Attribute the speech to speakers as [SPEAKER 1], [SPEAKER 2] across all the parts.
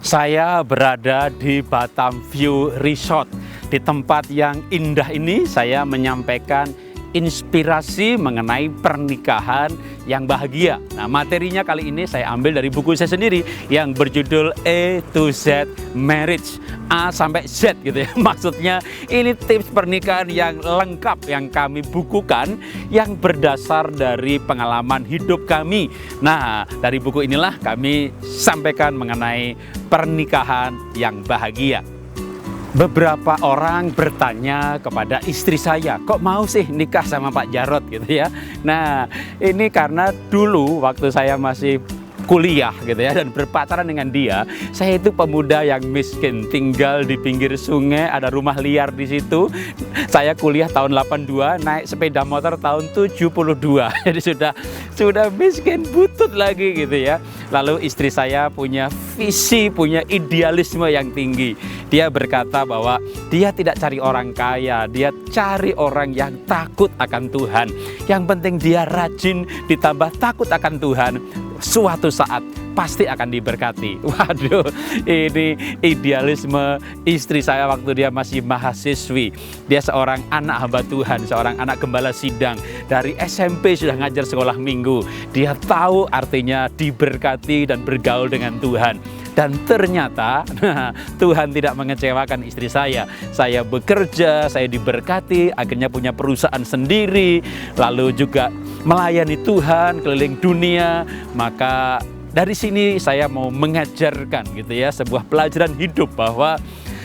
[SPEAKER 1] Saya berada di Batam View Resort. Di tempat yang indah ini saya menyampaikan inspirasi mengenai pernikahan yang bahagia. Nah, materinya kali ini saya ambil dari buku saya sendiri yang berjudul A to Z Marriage. A sampai Z gitu ya. Maksudnya ini tips pernikahan yang lengkap yang kami bukukan yang berdasar dari pengalaman hidup kami. Nah, dari buku inilah kami sampaikan mengenai pernikahan yang bahagia. Beberapa orang bertanya kepada istri saya, kok mau sih nikah sama Pak Jarod gitu ya. Nah, ini karena dulu waktu saya masih kuliah gitu ya dan berpacaran dengan dia, saya itu pemuda yang miskin, tinggal di pinggir sungai, ada rumah liar di situ. Saya kuliah tahun 82, naik sepeda motor tahun 72. Jadi sudah miskin butut lagi gitu ya. Lalu istri saya punya visi, punya idealisme yang tinggi. Dia berkata bahwa dia tidak cari orang kaya, dia cari orang yang takut akan Tuhan. Yang penting dia rajin ditambah takut akan Tuhan. Suatu saat pasti akan diberkati. Waduh, ini idealisme istri saya waktu dia masih mahasiswi. Dia seorang anak hamba Tuhan, seorang anak gembala sidang. Dari SMP sudah ngajar sekolah minggu. Dia tahu artinya diberkati dan bergaul dengan Tuhan. Dan ternyata Tuhan tidak mengecewakan istri saya. Saya bekerja, saya diberkati, akhirnya punya perusahaan sendiri, lalu juga melayani Tuhan keliling dunia. Maka dari sini saya mau mengajarkan gitu ya sebuah pelajaran hidup bahwa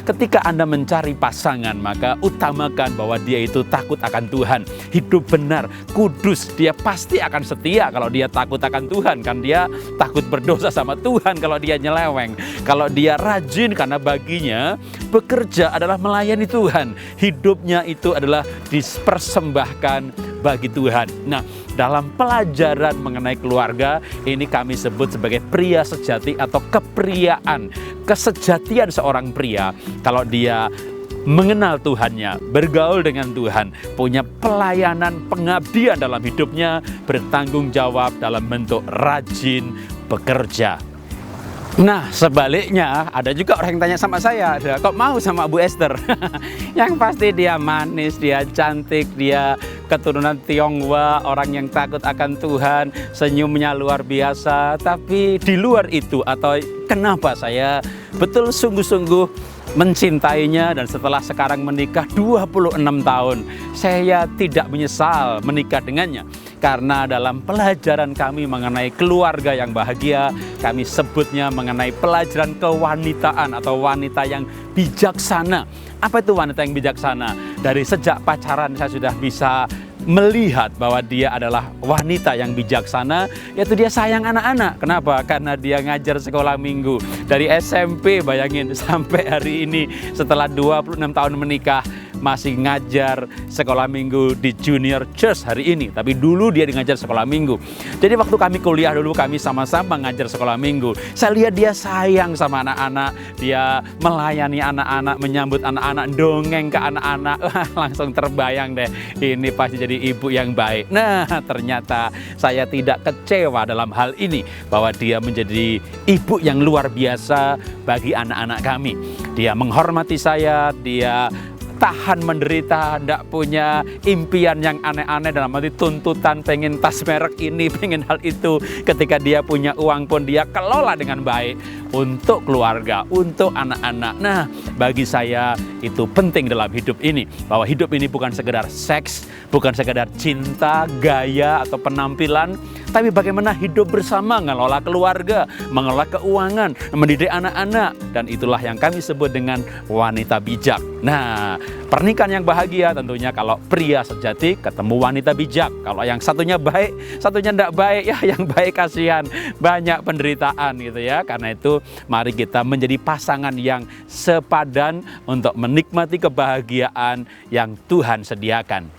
[SPEAKER 1] ketika Anda mencari pasangan, maka utamakan bahwa dia itu takut akan Tuhan, hidup benar, kudus. Dia pasti akan setia kalau dia takut akan Tuhan. Kan dia takut berdosa sama Tuhan kalau dia nyeleweng. Kalau dia rajin karena baginya bekerja adalah melayani Tuhan. Hidupnya itu adalah dipersembahkan bagi Tuhan. Nah, dalam pelajaran mengenai keluarga, ini kami sebut sebagai pria sejati atau kepriaan. Kesejatian seorang pria kalau dia mengenal Tuhannya, bergaul dengan Tuhan, punya pelayanan pengabdian dalam hidupnya, bertanggung jawab dalam bentuk rajin bekerja. Nah, sebaliknya ada juga orang yang tanya sama saya, kok mau sama Bu Esther? Yang pasti dia manis, dia cantik, dia keturunan Tionghoa, orang yang takut akan Tuhan, senyumnya luar biasa. Tapi di luar itu, atau kenapa saya betul sungguh-sungguh mencintainya, dan setelah sekarang menikah 26 tahun, saya tidak menyesal menikah dengannya. Karena dalam pelajaran kami mengenai keluarga yang bahagia, kami sebutnya mengenai pelajaran kewanitaan atau wanita yang bijaksana. Apa itu wanita yang bijaksana? Dari sejak pacaran saya sudah bisa melihat bahwa dia adalah wanita yang bijaksana, yaitu dia sayang anak-anak. Kenapa? Karena dia ngajar sekolah minggu. Dari SMP, bayangin, sampai hari ini setelah 26 tahun menikah, masih ngajar sekolah minggu di Junior Church hari ini. Tapi dulu dia ngajar sekolah minggu. Jadi waktu kami kuliah dulu, kami sama-sama ngajar sekolah minggu. Saya lihat dia sayang sama anak-anak, dia melayani anak-anak, menyambut anak-anak, dongeng ke anak-anak. Langsung terbayang deh, ini pasti jadi ibu yang baik. Nah, ternyata saya tidak kecewa dalam hal ini, bahwa dia menjadi ibu yang luar biasa bagi anak-anak kami. Dia menghormati saya, dia tahan menderita, tidak punya impian yang aneh-aneh dalam arti tuntutan pengen tas merek ini, pengen hal itu. Ketika dia punya uang pun dia kelola dengan baik untuk keluarga, untuk anak-anak. Nah, bagi saya itu penting dalam hidup ini, bahwa hidup ini bukan sekedar seks, bukan sekedar cinta, gaya, atau penampilan, tapi bagaimana hidup bersama, mengelola keluarga, mengelola keuangan, mendidik anak-anak. Dan itulah yang kami sebut dengan wanita bijak. Nah, pernikahan yang bahagia tentunya kalau pria sejati ketemu wanita bijak. Kalau yang satunya baik, satunya tidak baik, ya yang baik kasihan, banyak penderitaan gitu ya. Karena itu mari kita menjadi pasangan yang sepadan untuk menikmati kebahagiaan yang Tuhan sediakan.